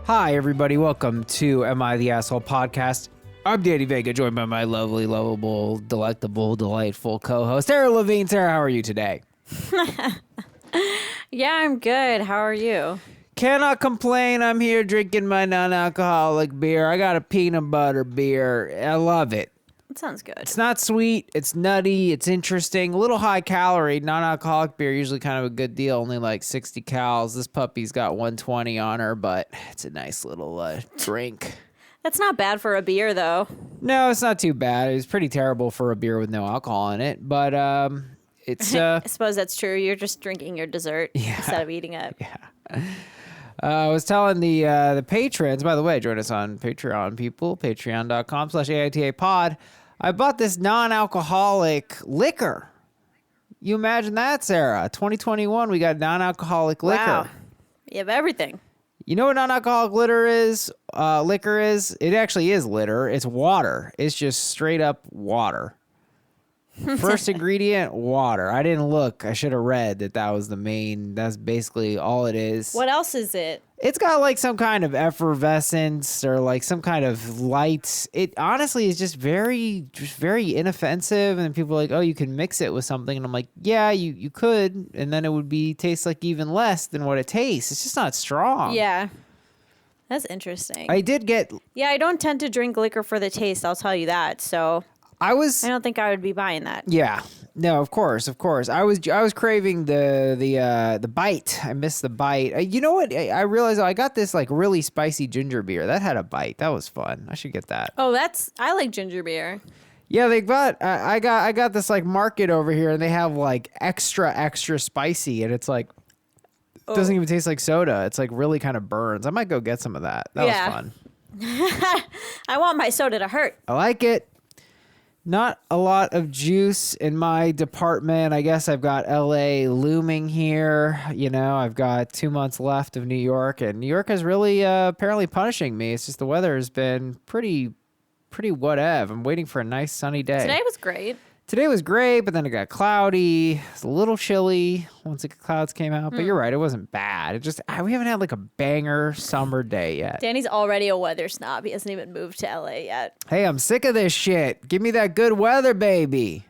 Hi, everybody. Welcome to Am I the Asshole podcast. I'm Danny Vega, joined by my lovely, lovable, delectable, delightful co-host, Sarah Levine. Sarah, how are you today? Yeah, I'm good. How are you? Cannot complain. I'm here drinking my non-alcoholic beer. I got a peanut butter beer. I love it. That sounds good. It's not sweet. It's nutty. It's interesting. A little high calorie. Non-alcoholic beer usually kind of a good deal. Only like 60 calories. This puppy's got 120 on her, but it's a nice little drink. That's not bad for a beer, though. No, it's not too bad. It was pretty terrible for a beer with no alcohol in it, but it's. I suppose that's true. You're just drinking your dessert instead of eating it. Yeah. I was telling the patrons, by the way, join us on Patreon, people, patreon.com/AITA pod. I bought this non-alcoholic liquor. You imagine that, Sarah? 2021, we got non-alcoholic liquor. Wow. You have everything. You know what non-alcoholic liquor is? It actually is litter. It's water. It's just straight up water. First ingredient, water. I didn't look. I should have read that was the main. That's basically all it is. What else is it? It's got like some kind of effervescence or like some kind of light. It honestly is just very inoffensive. And people are like, oh, you can mix it with something. And I'm like, yeah, you could. And then it would taste like even less than what it tastes. It's just not strong. Yeah. That's interesting. I did get... Yeah, I don't tend to drink liquor for the taste. I'll tell you that. So... I don't think I would be buying that. Yeah. No, of course. I was craving the bite. I missed the bite. You know what? I realized I got this like really spicy ginger beer. That had a bite. That was fun. I should get that. Oh, I like ginger beer. Yeah, they got I got this like market over here and they have like extra spicy and it's like doesn't even taste like soda. It's like really kind of burns. I might go get some of that. That was fun. I want my soda to hurt. I like it. Not a lot of juice in my department. I guess I've got LA looming here. You know, I've got 2 months left of New York, and New York is really apparently punishing me. It's just the weather has been pretty whatever. I'm waiting for a nice sunny day. Today was great. Today was great, but then it got cloudy. It's a little chilly once the clouds came out. But you're right, it wasn't bad. It just we haven't had like a banger summer day yet. Danny's already a weather snob. He hasn't even moved to LA yet. Hey, I'm sick of this shit. Give me that good weather, baby.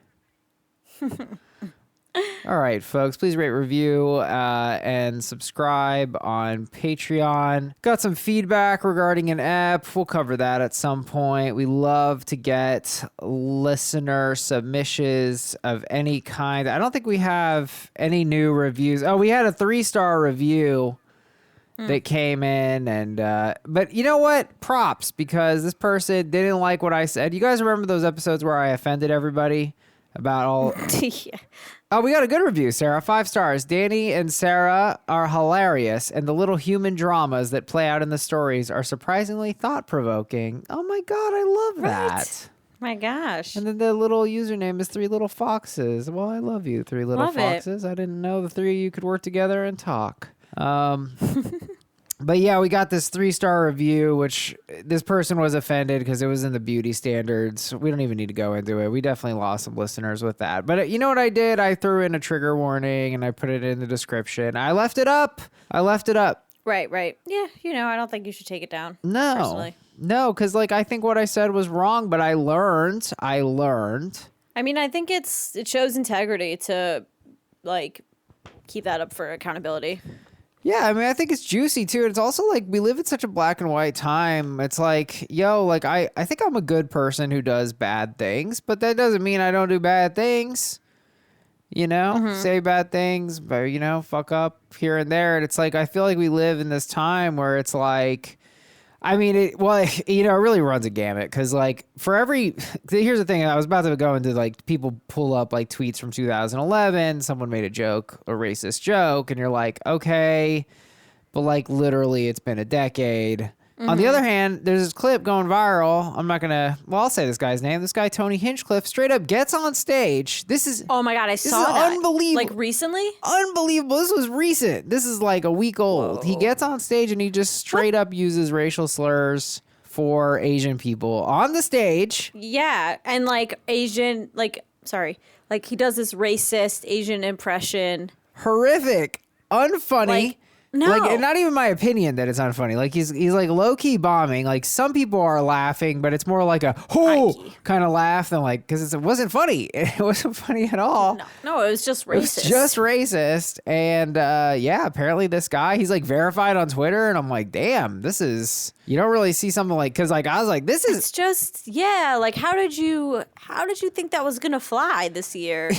All right, folks, please rate, review, and subscribe on Patreon. Got some feedback regarding an app. We'll cover that at some point. We love to get listener submissions of any kind. I don't think we have any new reviews. Oh, we had a 3-star review that came in, and but you know what? Props, because this person didn't like what I said. You guys remember those episodes where I offended everybody about all... Yeah. Oh, we got a good review, Sarah. 5 stars. Danny and Sarah are hilarious, and the little human dramas that play out in the stories are surprisingly thought-provoking. Oh my God, I love that. My gosh. And then the little username is 3 Little Foxes. Well, I love you, 3 Little Foxes. I didn't know the 3 of you could work together and talk. But yeah, we got this 3-star review, which this person was offended because it was in the beauty standards. We don't even need to go into it. We definitely lost some listeners with that. But you know what I did? I threw in a trigger warning and I put it in the description. I left it up. Right. Yeah, I don't think you should take it down. No. Personally. No, because I think what I said was wrong, but I learned. I mean, I think it shows integrity to keep that up for accountability. Yeah, I mean, I think it's juicy, too. And it's also we live in such a black and white time. It's I think I'm a good person who does bad things, but that doesn't mean I don't do bad things. Say bad things, but, fuck up here and there. And it's I feel like we live in this time where it's it really runs a gamut because for every, here's the thing, I was about to go into people pull up tweets from 2011, someone made a racist joke, and you're like, okay, but literally it's been a decade. Mm-hmm. On the other hand, there's this clip going viral. I'll say this guy's name. This guy, Tony Hinchcliffe, straight up gets on stage. Oh my God, I saw that. Unbelievable. Recently? Unbelievable. This was recent. This is a week old. Whoa. He gets on stage and he just straight up uses racial slurs for Asian people on the stage. Yeah. And Asian, he does this racist Asian impression. Horrific. Unfunny. No. Like, and not even my opinion that it's not funny. Like, he's like low key bombing. Like, some people are laughing, but it's more like a kind of laugh than like, because it wasn't funny. It wasn't funny at all. No, it was just racist. It was just racist. And yeah, apparently this guy, he's like verified on Twitter. And I'm like, damn, this is, you don't really see something like, because like I was like, this is. It's just, yeah, like how did you think that was going to fly this year?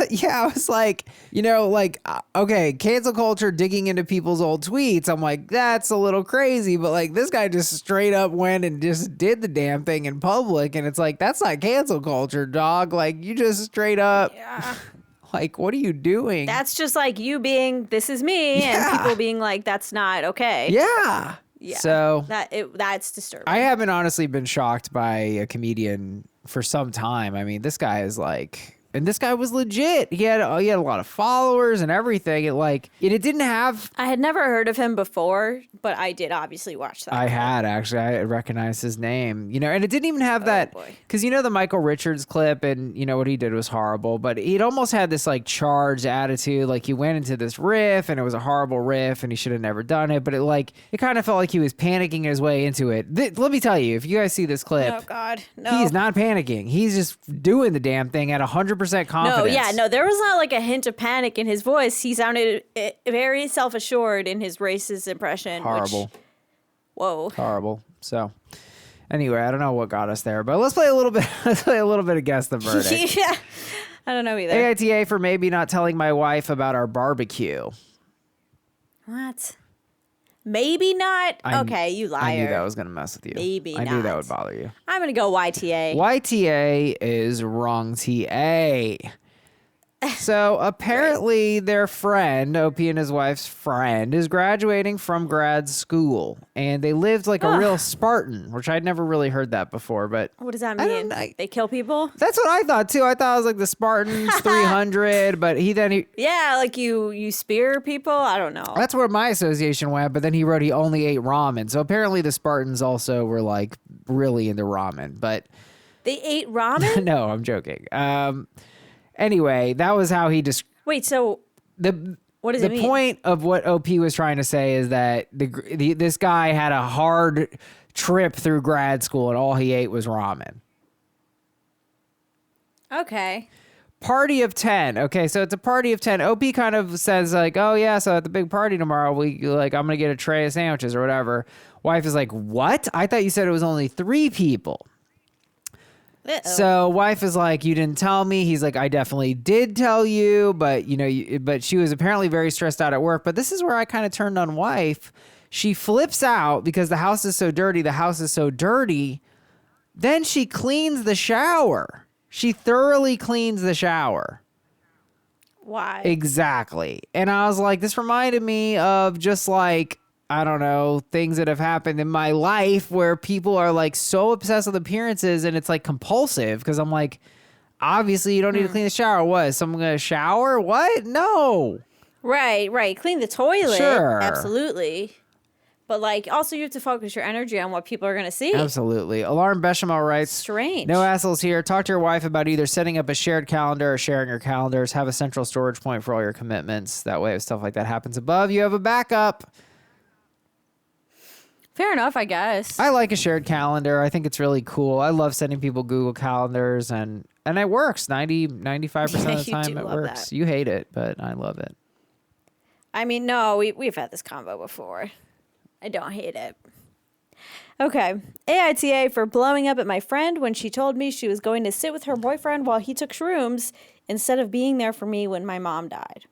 Yeah, I was like, you know, like, okay, cancel culture digging into people's old tweets. I'm like, that's a little crazy, but like this guy just straight up went and just did the damn thing in public, and it's like, that's not cancel culture, dog. Like, you just straight up, like, what are you doing? That's just like you being, this is me, and people being like, that's not okay. Yeah. So that's disturbing. I haven't honestly been shocked by a comedian for some time. I mean, this guy is like. And this guy was legit. He had a lot of followers and everything. It didn't have. I had never heard of him before, but I did obviously watch that. I had actually. I recognized his name. You know, and it didn't even have that because you know the Michael Richards clip, and you know what he did was horrible. But it almost had this like charged attitude, like he went into this riff, and it was a horrible riff, and he should have never done it. But it kind of felt like he was panicking his way into it. Let me tell you, if you guys see this clip, oh God, no, he's not panicking. He's just doing the damn thing at 100% confidence. No, there was not like a hint of panic in his voice. He sounded very self-assured in his racist impression. Horrible. Whoa. Horrible. So, anyway, I don't know what got us there, but let's play a little bit. Let's play a little bit of guess the verdict. Yeah, I don't know either. AITA for maybe not telling my wife about our barbecue. What? Maybe not? Okay, you liar. I knew that was going to mess with you. Maybe not. I knew that would bother you. I'm going to go YTA. YTA is wrong TA. So apparently their friend, OP and his wife's friend, is graduating from grad school. And they lived like a real Spartan, which I'd never really heard that before. But what does that mean? They kill people? That's what I thought too. I thought it was like the Spartans 300, but he yeah, like you spear people? I don't know. That's where my association went, but then he wrote he only ate ramen. So apparently the Spartans also were like really into ramen, but they ate ramen? No, I'm joking. Anyway, that was how he just. Wait, so what does it mean? The point of what OP was trying to say is that this guy had a hard trip through grad school and all he ate was ramen. Okay. Party of 10. Okay, so it's a party of 10. OP kind of says like, oh yeah, so at the big party tomorrow, I'm gonna get a tray of sandwiches or whatever. Wife is like, what? I thought you said it was only 3 people. Uh-oh. So wife is like, you didn't tell me. He's like, I definitely did tell you, but but she was apparently very stressed out at work. But this is where I kind of turned on wife. She flips out because the house is so dirty. Then she cleans the shower. She thoroughly cleans the shower. Why? Exactly. And I was like, this reminded me of just like, I don't know, things that have happened in my life where people are like so obsessed with appearances and it's like compulsive because I'm like, obviously you don't need to clean the shower. What? Is someone going to shower? What? No. Right. Clean the toilet. Sure. Absolutely. But like also you have to focus your energy on what people are going to see. Absolutely. Alarm Bechamel writes, strange. No assholes here. Talk to your wife about either setting up a shared calendar or sharing your calendars. Have a central storage point for all your commitments. That way if stuff like that happens above, you have a backup. Fair enough, I guess. I like a shared calendar. I think it's really cool. I love sending people Google calendars and it works 95% of the time. It works. That. You hate it, but I love it. I mean, no, we've had this combo before. I don't hate it. Okay. AITA for blowing up at my friend when she told me she was going to sit with her boyfriend while he took shrooms instead of being there for me when my mom died.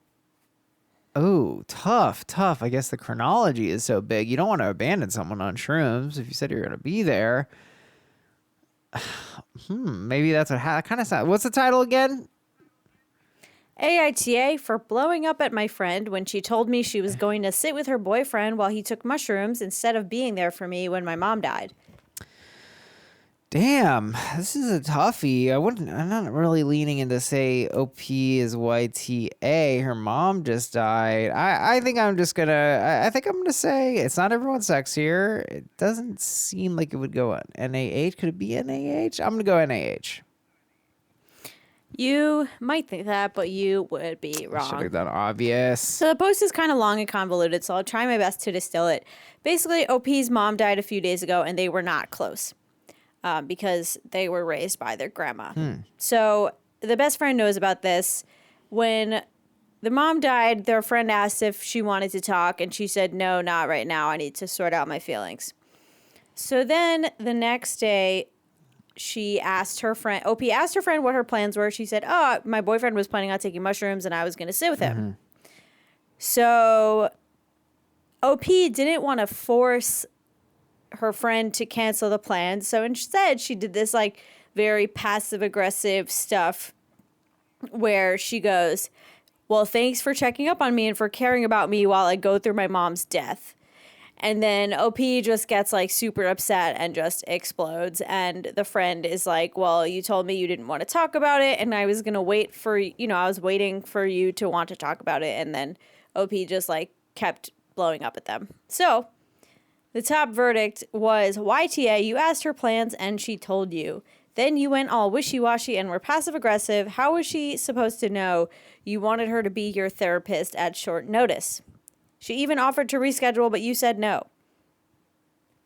Oh, tough. I guess the chronology is so big. You don't want to abandon someone on shrooms if you said you're going to be there. Maybe that's what kind of sounds. What's the title again? AITA for blowing up at my friend when she told me she was going to sit with her boyfriend while he took mushrooms instead of being there for me when my mom died. Damn, this is a toughie. I'm not really leaning into say OP is YTA. Her mom just died. I think I'm gonna say it's not everyone's sex here. It doesn't seem like it would go on NAH. Could it be NAH? I'm gonna go NAH. You might think that, but you would be Should wrong. have done obvious. So the post is kind of long and convoluted, so I'll try my best to distill it. Basically, OP's mom died a few days ago, and they were not close because they were raised by their grandma. So the best friend knows about this. When the mom died, their friend asked if she wanted to talk, and she said, no, not right now. I need to sort out my feelings. So then the next day, she asked her friend, OP asked her friend what her plans were. She said, oh, my boyfriend was planning on taking mushrooms and I was going to sit with him. So OP didn't want to force her friend to cancel the plan. So instead, she did this like very passive aggressive stuff where she goes, well, thanks for checking up on me and for caring about me while I go through my mom's death. And then OP just gets like super upset and just explodes. And the friend is like, well, you told me you didn't want to talk about it. And I was going to wait for, I was waiting for you to want to talk about it. And then OP just like kept blowing up at them. So the top verdict was YTA, you asked her plans and she told you. Then you went all wishy-washy and were passive-aggressive. How was she supposed to know you wanted her to be your therapist at short notice? She even offered to reschedule, but you said no.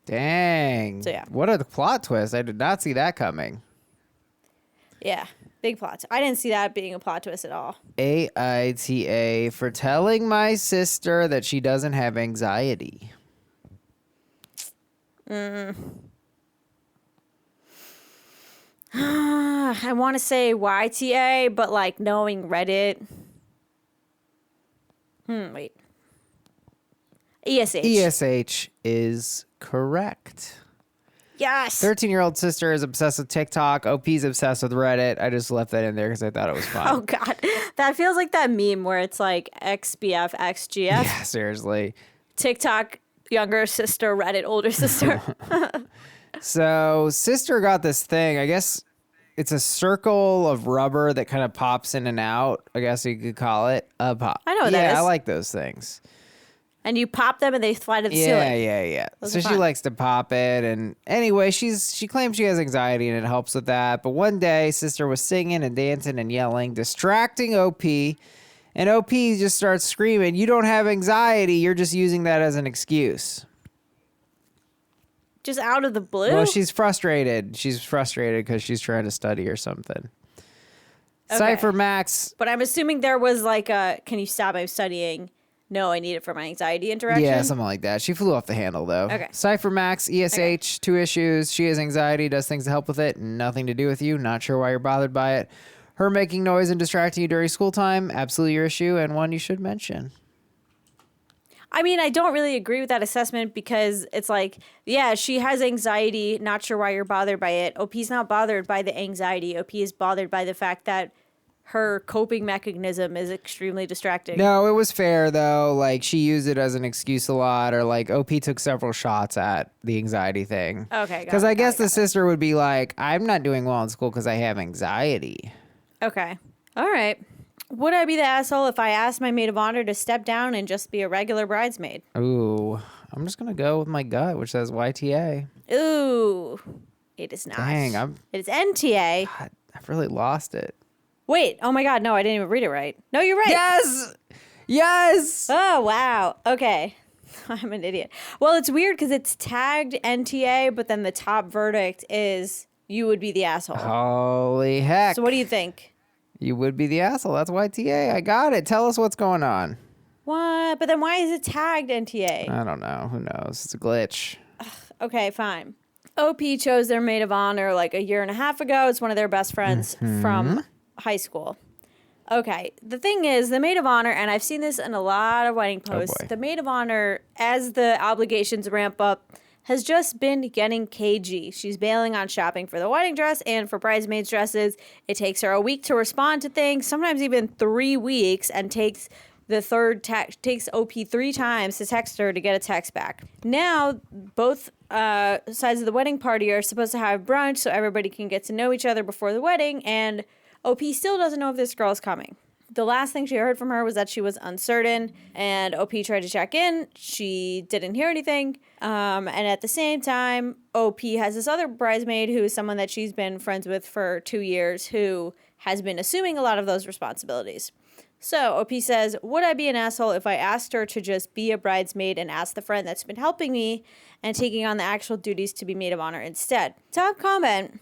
Dang. So, yeah. What a plot twist. I did not see that coming. Yeah, big plot. I didn't see that being a plot twist at all. AITA for telling my sister that she doesn't have anxiety. I want to say YTA, but like knowing Reddit. Wait. ESH. ESH is correct. Yes. 13-year-old sister is obsessed with TikTok. OP's obsessed with Reddit. I just left that in there because I thought it was fun. Oh, God. That feels like that meme where it's like XBF, XGF. Yeah, seriously. TikTok, younger sister, Reddit, older sister. So sister got this thing. I guess it's a circle of rubber that kind of pops in and out. I guess you could call it a pop. I know what that is. Yeah, I like those things. And you pop them and they fly to the ceiling. Yeah. Those So are she fun. likes to pop it. And anyway, she claims she has anxiety and it helps with that. But one day, sister was singing and dancing and yelling, distracting OP. And OP just starts screaming, you don't have anxiety. You're just using that as an excuse. Just out of the blue? Well, she's frustrated. She's frustrated because she's trying to study or something. Okay. Cypher Max. But I'm assuming there was like a, can you stop my studying? No, I need it for my anxiety interaction. Yeah, something like that. She flew off the handle, though. Okay. Cypher Max, ESH, Okay. 2 issues. She has anxiety, does things to help with it. Nothing to do with you. Not sure why you're bothered by it. Her making noise and distracting you during school time, absolutely your issue, and one you should mention. I mean, I don't really agree with that assessment because it's like, yeah, she has anxiety. Not sure why you're bothered by it. OP's not bothered by the anxiety. OP is bothered by the fact that her coping mechanism is extremely distracting. No, it was fair, though. Like, she used it as an excuse a lot, or like, OP took several shots at the anxiety thing. Okay, Because I guess the sister would be like, I'm not doing well in school because I have anxiety. Okay. All right. Would I be the asshole if I asked my maid of honor to step down and just be a regular bridesmaid? Ooh, I'm just going to go with my gut, which says YTA. Ooh. It is not. Dang, It is NTA. God, I've really lost it. Wait. Oh my God. No, I didn't even read it right. No, you're right. Yes! Oh, wow. Okay. I'm an idiot. Well, it's weird because it's tagged NTA, but then the top verdict is you would be the asshole. Holy heck. So what do you think? You would be the asshole. That's YTA. I got it. Tell us what's going on. What? But then why is it tagged NTA? I don't know. Who knows? It's a glitch. Okay, fine. OP chose their maid of honor like a year and a half ago. It's one of their best friends from high school. Okay, the thing is, the maid of honor, and I've seen this in a lot of wedding posts, boy. the maid of honor, as the obligations ramp up, has just been getting cagey. She's bailing on shopping for the wedding dress and for bridesmaids' dresses. It takes her a week to respond to things, sometimes even 3 weeks, and takes takes OP 3 times to text her to get a text back. Now, both sides of the wedding party are supposed to have brunch so everybody can get to know each other before the wedding, and OP still doesn't know if this girl's coming. The last thing she heard from her was that she was uncertain, and OP tried to check in. She didn't hear anything. And at the same time, OP has this other bridesmaid who is someone that she's been friends with for 2 years who has been assuming a lot of those responsibilities. So OP says, would I be an asshole if I asked her to just be a bridesmaid and ask the friend that's been helping me and taking on the actual duties to be maid of honor instead? Top comment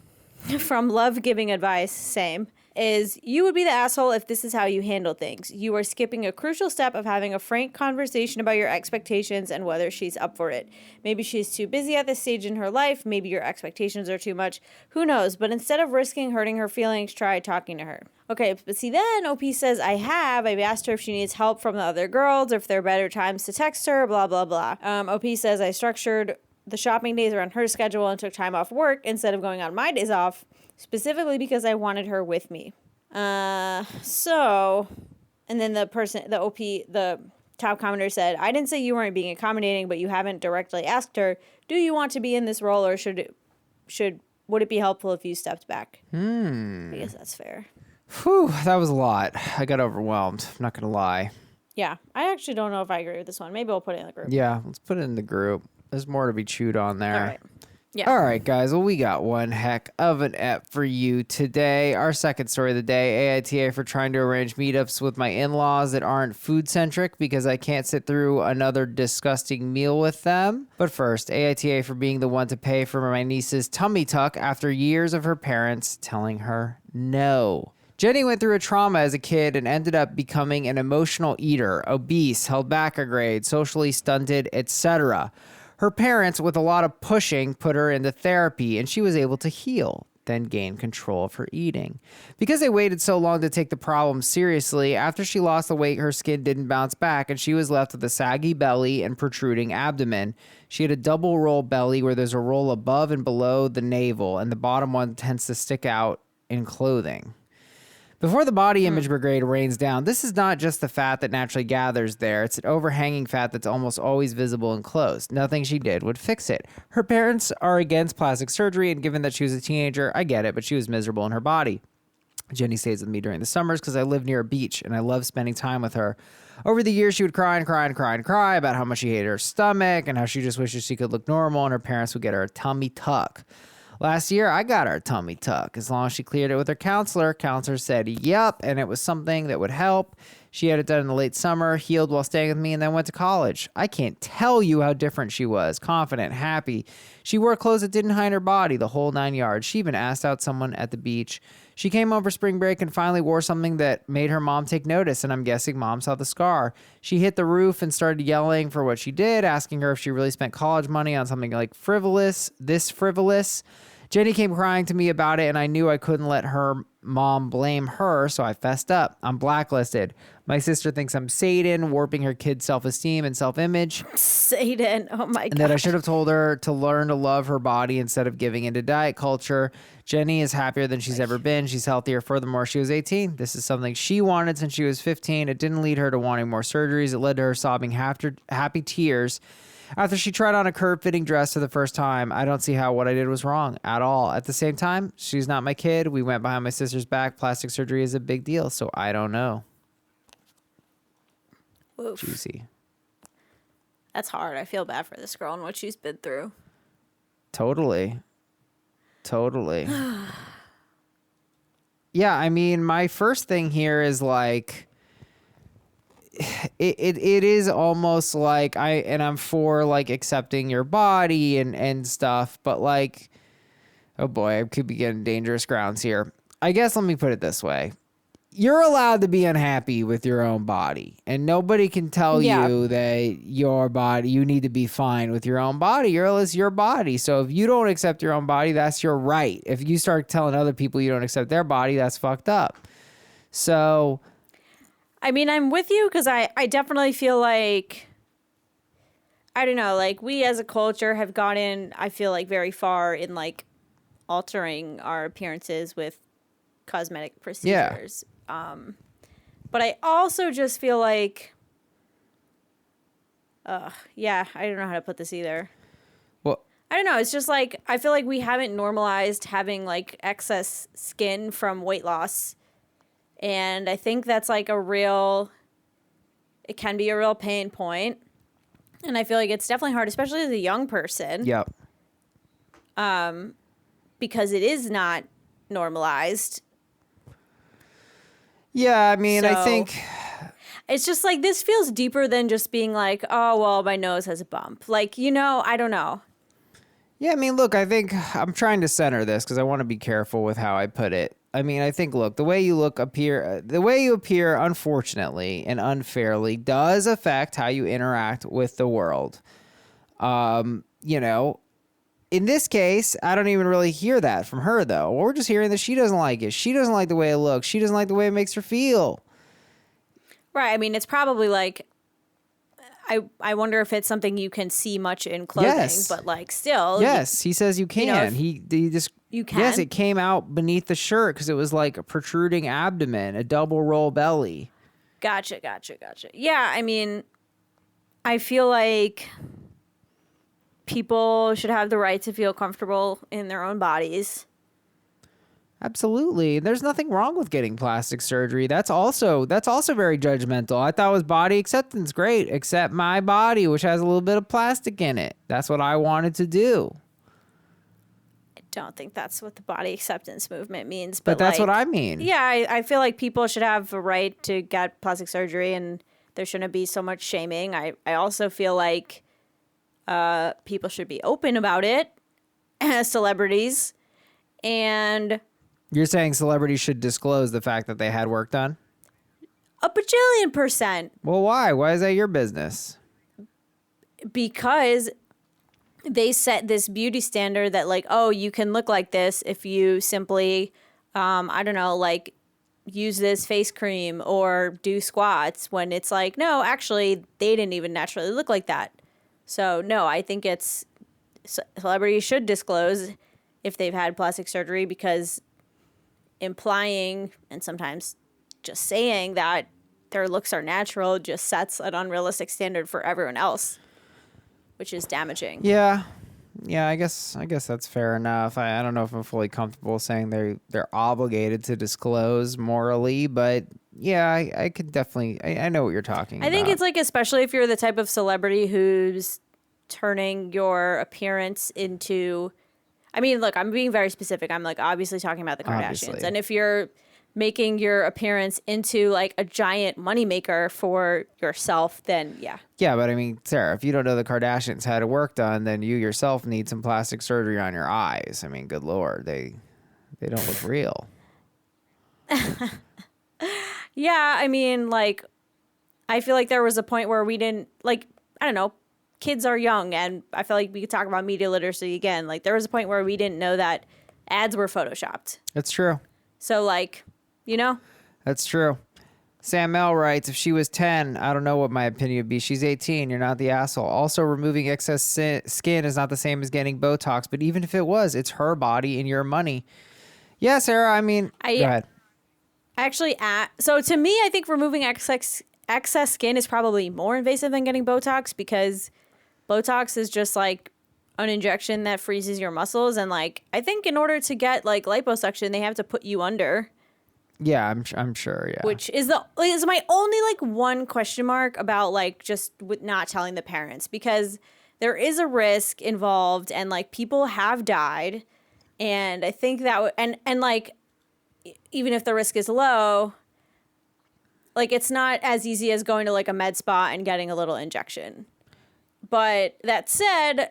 from Love Giving Advice, same, is you would be the asshole if this is how you handle things. You are skipping a crucial step of having a frank conversation about your expectations and whether she's up for it. Maybe she's too busy at this stage in her life. Maybe your expectations are too much. Who knows? But instead of risking hurting her feelings, try talking to her. Okay, but see then OP says, I've asked her if she needs help from the other girls or if there are better times to text her, blah, blah, blah. OP says, I structured the shopping days around her schedule and took time off work instead of going on my days off, specifically because I wanted her with me. And then the top commenter said, I didn't say you weren't being accommodating, but you haven't directly asked her, do you want to be in this role or would it be helpful if you stepped back? I guess that's fair. Whew, that was a lot. I got overwhelmed. I'm not going to lie. Yeah, I actually don't know if I agree with this one. Maybe we'll put it in the group. Yeah, let's put it in the group. There's more to be chewed on there. All right. Yeah. All right, guys. Well, we got one heck of an ep for you today. Our second story of the day, AITA for trying to arrange meetups with my in-laws that aren't food-centric because I can't sit through another disgusting meal with them. But first, AITA for being the one to pay for my niece's tummy tuck after years of her parents telling her no. Jenny went through a trauma as a kid and ended up becoming an emotional eater, obese, held back a grade, socially stunted, etc. Her parents, with a lot of pushing, put her into therapy, and she was able to heal, then gain control of her eating. Because they waited so long to take the problem seriously, after she lost the weight, her skin didn't bounce back, and she was left with a saggy belly and protruding abdomen. She had a double roll belly where there's a roll above and below the navel, and the bottom one tends to stick out in clothing. Before the body image brigade rains down, this is not just the fat that naturally gathers there. It's an overhanging fat that's almost always visible and closed. Nothing she did would fix it. Her parents are against plastic surgery, and given that she was a teenager, I get it, but she was miserable in her body. Jenny stays with me during the summers because I live near a beach, and I love spending time with her. Over the years, she would cry and cry and cry and cry about how much she hated her stomach and how she just wishes she could look normal, and her parents would get her a tummy tuck. Last year, I got her a tummy tuck. As long as she cleared it with her counselor, counselor said, yep, and it was something that would help. She had it done in the late summer, healed while staying with me, and then went to college. I can't tell you how different she was. Confident, happy. She wore clothes that didn't hide her body, the whole 9 yards. She even asked out someone at the beach. She came home for spring break and finally wore something that made her mom take notice, and I'm guessing mom saw the scar. She hit the roof and started yelling for what she did, asking her if she really spent college money on something like frivolous. Jenny came crying to me about it, and I knew I couldn't let her mom blame her, so I fessed up. I'm blacklisted. My sister thinks I'm Satan, warping her kid's self-esteem and self-image. Satan, oh my God. And that I should have told her to learn to love her body instead of giving into diet culture. Jenny is happier than she's ever been. She's healthier. Furthermore, she was 18. This is something she wanted since she was 15. It didn't lead her to wanting more surgeries. It led to her sobbing happy tears after she tried on a curve-fitting dress for the first time. I don't see how what I did was wrong at all. At the same time, she's not my kid. We went behind my sister's back. Plastic surgery is a big deal, so I don't know. Oof. Juicy. That's hard. I feel bad for this girl and what she's been through. Totally. Yeah, I mean, my first thing here is like, it is almost like I'm for like accepting your body and stuff, but like, oh boy, I could be getting dangerous grounds here. I guess let me put it this way. You're allowed to be unhappy with your own body, and nobody can tell you that you need to be fine with your own body. It's your body. So if you don't accept your own body, that's your right. If you start telling other people you don't accept their body, that's fucked up. So, I mean, I'm with you because I definitely feel like, I don't know, like we as a culture have gotten, I feel like, very far in like altering our appearances with cosmetic procedures. But I also just feel like, I don't know how to put this either. well, I don't know. It's just like, I feel like we haven't normalized having like excess skin from weight loss. And I think that's like it can be a real pain point. And I feel like it's definitely hard, especially as a young person. Yep. Because it is not normalized. Yeah, I mean, I So think, it's just like this feels deeper than just being like, oh, well, my nose has a bump. Like, I don't know. yeah, I mean, look, I think I'm trying to center this because I want to be careful with how I put it. I mean, I think, look, the way you appear, unfortunately and unfairly, does affect how you interact with the world. You know, in this case, I don't even really hear that from her, though. We're just hearing that she doesn't like it. She doesn't like the way it looks. She doesn't like the way it makes her feel. Right. I mean, it's probably like, I wonder if it's something you can see much in clothing, Yes. but like still, Yes, he says you can. if He just you yes, can. it came out beneath the shirt because it was like a protruding abdomen, a double roll belly. Gotcha. Yeah. I mean, I feel like people should have the right to feel comfortable in their own bodies. Absolutely. There's nothing wrong with getting plastic surgery. That's also very judgmental. I thought it was body acceptance great, accept my body, which has a little bit of plastic in it. That's what I wanted to do. I don't think that's what the body acceptance movement means, But but that's what like, I mean. yeah, I feel like people should have a right to get plastic surgery and there shouldn't be so much shaming. I also feel like people should be open about it as celebrities. And You're saying celebrities should disclose the fact that they had work done? a bajillion percent, Well, why? Why is that your business? because they set this beauty standard that like, oh, you can look like this if you simply, I don't know, like use this face cream or do squats, when it's like, no, actually they didn't even naturally look like that. So no, I think celebrities should disclose if they've had plastic surgery, because implying and sometimes just saying that their looks are natural just sets an unrealistic standard for everyone else, which is damaging. Yeah. Yeah, I guess that's fair enough. I don't know if I'm fully comfortable saying they're obligated to disclose morally, but yeah, I could definitely I know what you're talking I think about. it's like, especially if you're the type of celebrity who's turning your appearance into, I mean, look, I'm being very specific. I'm like obviously talking about the Kardashians. Obviously. And if you're making your appearance into like a giant moneymaker for yourself, then yeah. Yeah, but I mean, Sarah, if you don't know the Kardashians had work done, then you yourself need some plastic surgery on your eyes. I mean, good lord, they don't look real. Yeah, I mean, like, I feel like there was a point where we didn't, like, I don't know, kids are young, and I feel like we could talk about media literacy again. Like, there was a point where we didn't know that ads were photoshopped. That's true. So, like, That's true. Sam Mel writes, if she was 10, I don't know what my opinion would be. She's 18. You're not the asshole. Also, removing excess skin is not the same as getting Botox. But even if it was, it's her body and your money. Yeah, Sarah, I mean, go ahead. actually, so to me, I think removing excess skin is probably more invasive than getting Botox, because Botox is just like an injection that freezes your muscles. And like, I think in order to get like liposuction, they have to put you under. Yeah, I'm sure, yeah. Which is my only like one question mark about like just with not telling the parents, because there is a risk involved and like people have died, and I think that and like even if the risk is low, like it's not as easy as going to like a med spa and getting a little injection. But that said,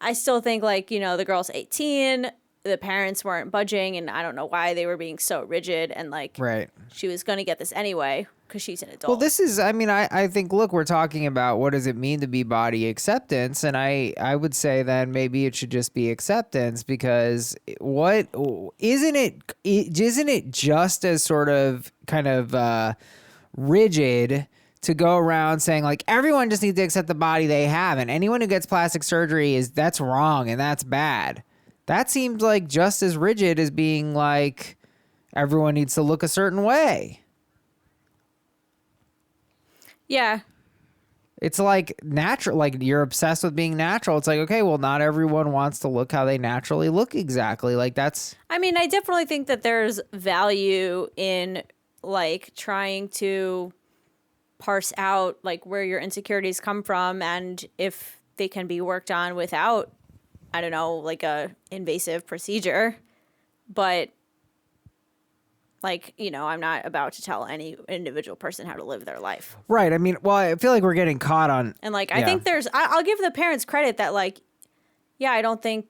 I still think like, the girl's 18, the parents weren't budging, and I don't know why they were being so rigid, and like Right. she was going to get this anyway because she's an adult. Well, this is, I mean, I think, look, we're talking about what does it mean to be body acceptance, and I would say then maybe it should just be acceptance, because isn't it just as sort of kind of rigid to go around saying like everyone just needs to accept the body they have, and anyone who gets plastic surgery that's wrong and that's bad. That seems like just as rigid as being like everyone needs to look a certain way. Yeah. It's like natural, like you're obsessed with being natural. It's like, okay, well, not everyone wants to look how they naturally look exactly. Like that's... I mean, I definitely think that there's value in like trying to parse out like where your insecurities come from, and if they can be worked on without, I don't know, like a invasive procedure. But Like, I'm not about to tell any individual person how to live their life. Right. I mean, well, I feel like we're getting caught on. And like, I think I'll give the parents credit that like, yeah, I don't think,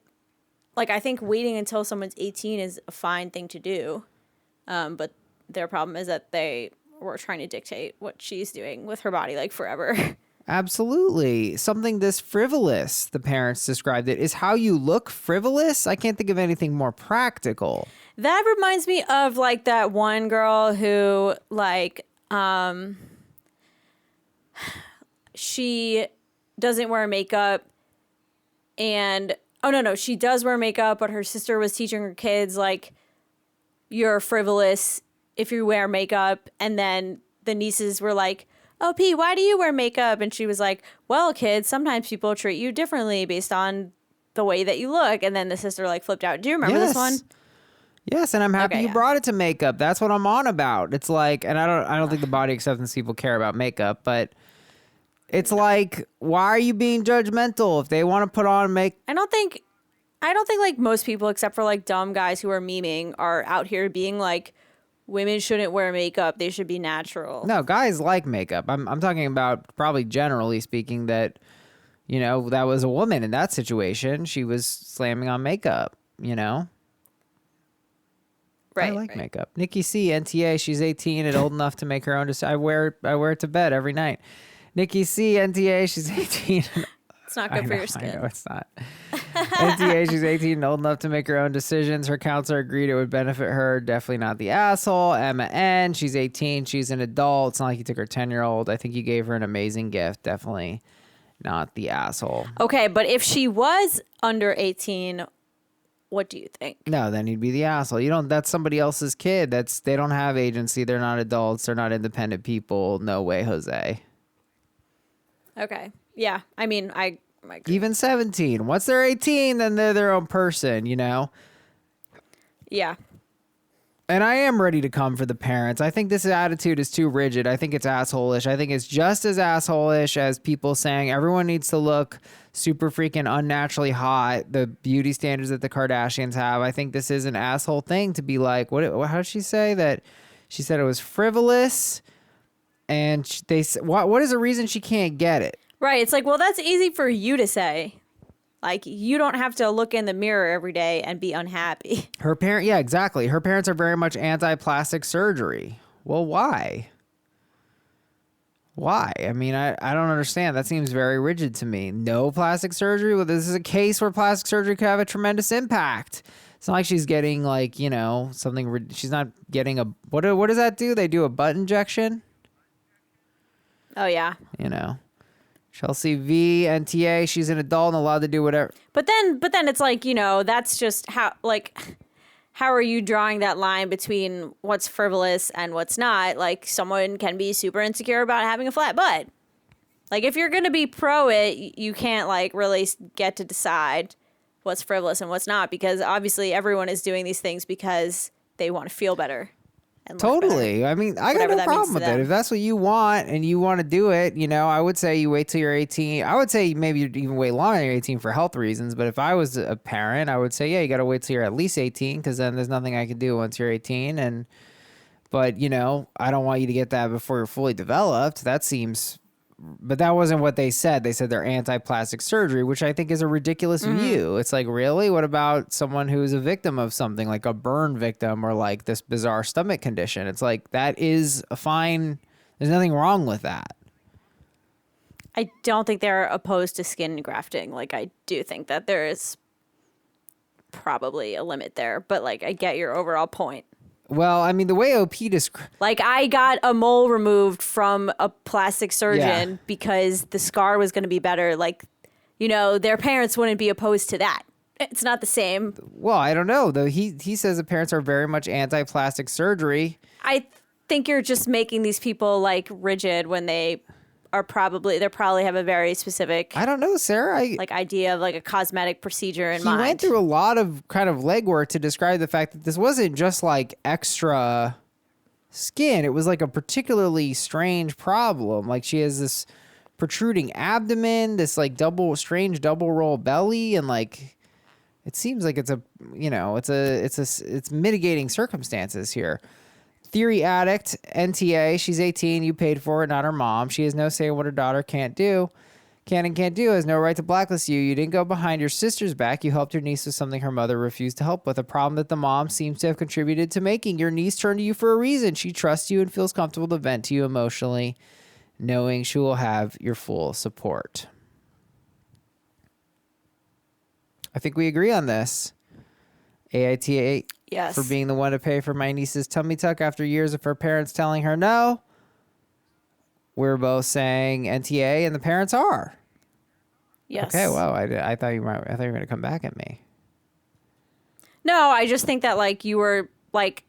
like, I think waiting until someone's 18 is a fine thing to do. But their problem is that they were trying to dictate what she's doing with her body, like, forever. Absolutely. Something this frivolous, the parents described it, is how you look frivolous. I can't think of anything more practical. That reminds me of, like, that one girl who, like, she doesn't wear makeup and, oh, no, she does wear makeup, but her sister was teaching her kids, like, you're frivolous if you wear makeup. And then the nieces were like, oh, P, why do you wear makeup? And she was like, well, kids, sometimes people treat you differently based on the way that you look. And then the sister, like, flipped out. Do you remember this one? Yes, and I'm happy you brought it to makeup. That's what I'm on about. It's like, and I don't think the body acceptance people care about makeup, but it's like, why are you being judgmental if they want to put on I don't think like most people, except for like dumb guys who are memeing, are out here being like, women shouldn't wear makeup. They should be natural. No, guys like makeup. I'm talking about, probably generally speaking, that, that was a woman in that situation. She was slamming on makeup, Right. I like makeup. Nikki C, NTA, she's 18 and old enough to make her own. I wear it to bed every night. Nikki C, NTA, she's 18. It's not good for your skin. I know it's not. NTA, she's 18 and old enough to make her own decisions. Her counselor agreed it would benefit her. Definitely not the asshole. Emma N, she's 18. She's an adult. It's not like you took her 10-year-old. I think you gave her an amazing gift. Definitely not the asshole. Okay, but if she was under 18, what do you think? No, then he'd be the asshole. That's somebody else's kid. They don't have agency. They're not adults. They're not independent people. No way, Jose. Okay. Yeah. I mean, I agree. Even 17. Once they're 18, then they're their own person, Yeah. And I am ready to come for the parents. I think this attitude is too rigid. I think it's asshole-ish. I think it's just as asshole-ish as people saying everyone needs to look super freaking unnaturally hot, the beauty standards that the Kardashians have. I think this is an asshole thing to be like, how did she say that? She said it was frivolous, and what is the reason she can't get it? Right. It's like, well, that's easy for you to say. Like, you don't have to look in the mirror every day and be unhappy. Yeah, exactly. Her parents are very much anti-plastic surgery. Well, why? Why? I mean, I don't understand. That seems very rigid to me. No plastic surgery? Well, this is a case where plastic surgery could have a tremendous impact. It's not like she's getting, like, something. She's not getting a... What does that do? They do a butt injection? Oh, yeah. Chelsea V, NTA, she's an adult and allowed to do whatever. But then it's like, that's just how are you drawing that line between what's frivolous and what's not? Like, someone can be super insecure about having a flat butt. Like, if you're going to be pro it, you can't, like, really get to decide what's frivolous and what's not, because obviously everyone is doing these things because they want to feel better. Totally. I mean, I got no problem with it. If that's what you want and you want to do it, I would say you wait till you're 18. I would say maybe you'd even wait longer than you're 18 for health reasons. But if I was a parent, I would say, yeah, you got to wait till you're at least 18, because then there's nothing I can do once you're 18. But I don't want you to get that before you're fully developed. But that wasn't what they said. They said they're anti-plastic surgery, which I think is a ridiculous view. It's like, really? What about someone who's a victim of something, like a burn victim or like this bizarre stomach condition? It's like, that is fine. There's nothing wrong with that. I don't think they're opposed to skin grafting. Like, I do think that there is probably a limit there, but like, I get your overall point. Well, I mean, the way OP described... Like, I got a mole removed from a plastic surgeon because the scar was going to be better. Like, their parents wouldn't be opposed to that. It's not the same. Well, I don't know, though. He says the parents are very much anti-plastic surgery. I think you're just making these people, like, rigid when they probably have a very specific... I don't know, Sarah. Idea of, like, a cosmetic procedure in mind. He went through a lot of kind of legwork to describe the fact that this wasn't just, like, extra skin. It was, like, a particularly strange problem. Like, she has this protruding abdomen, this, like, strange double roll belly, and, like, it seems like it's mitigating circumstances here. Theory addict, NTA. She's 18. You paid for it, not her mom. She has no say in what her daughter can't do. Can and can't do, has no right to blacklist you. You didn't go behind your sister's back. You helped your niece with something her mother refused to help with, a problem that the mom seems to have contributed to making. Your niece turned to you for a reason. She trusts you and feels comfortable to vent to you emotionally, knowing she will have your full support. I think we agree on this. AITA Yes. for being the one to pay for my niece's tummy tuck after years of her parents telling her no. We're both saying NTA, and the parents are. Yes. Okay. Well, I thought you were going to come back at me. No, I just think that like you were like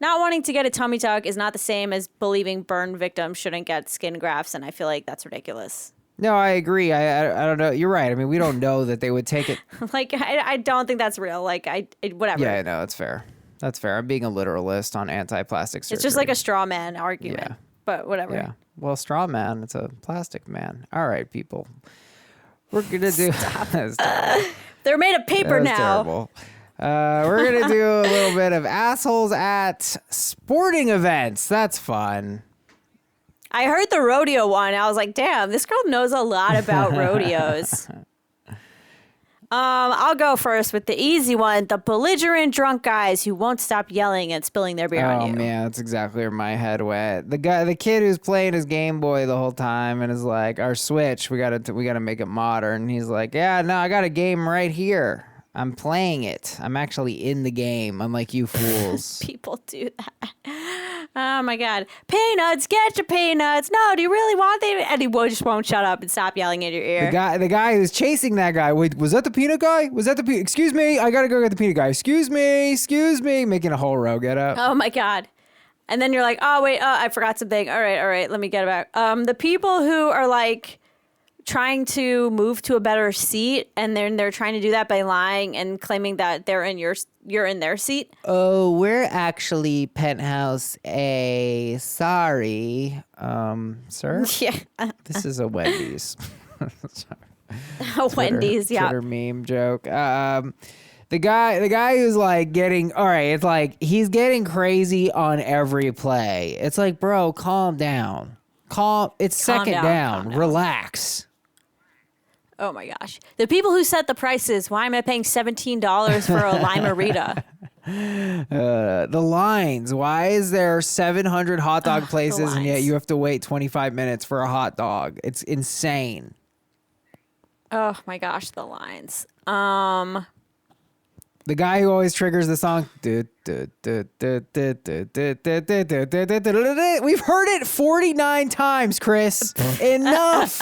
not wanting to get a tummy tuck is not the same as believing burn victims shouldn't get skin grafts, and I feel like that's ridiculous. No, I agree. I don't know. You're right. I mean, we don't know that they would take it. Like I don't think that's real. Like whatever. Yeah, no, it's fair. That's fair. I'm being a literalist on anti-plastic surgery. It's just like a straw man argument. Yeah. But whatever. Yeah. Well, straw man, it's a plastic man. All right, people. We're going to do... That's terrible. They're made of paper That's now. terrible. We're going to do a little bit of assholes at sporting events. That's fun. I heard the rodeo one. I was like, damn, this girl knows a lot about rodeos. I'll go first with the easy one. The belligerent drunk guys who won't stop yelling and spilling their beer on you. Oh man, that's exactly where my head went. The kid who's playing his Game Boy the whole time and is like, "Our Switch, we gotta make it modern." He's like, "Yeah, no, I got a game right here. I'm playing it. I'm actually in the game, unlike you fools." People do that. Oh my God. Peanuts, get your peanuts. No, do you really want them? And he just won't shut up and stop yelling in your ear. The guy who's chasing that guy. Wait, was that the peanut guy? Excuse me, I gotta go get the peanut guy. Excuse me, making a whole row get up. Oh my God. And then you're like, oh wait, I forgot something. All right, let me get it back. The people who are like trying to move to a better seat, and then they're trying to do that by lying and claiming that you're in their seat. Oh, we're actually penthouse A. Sorry, sir. Yeah. This is a Wendy's. Wendy's, yeah. Twitter meme joke. The guy who's like getting, all right, it's like he's getting crazy on every play. It's like, bro, calm down. It's second down. Relax. Oh my gosh. The people who set the prices, why am I paying $17 for a limerita? The lines. Why is there 700 hot dog places and yet you have to wait 25 minutes for a hot dog? It's insane. Oh my gosh, the lines. The guy who always triggers the song. We've heard it 49 times, Chris. Enough.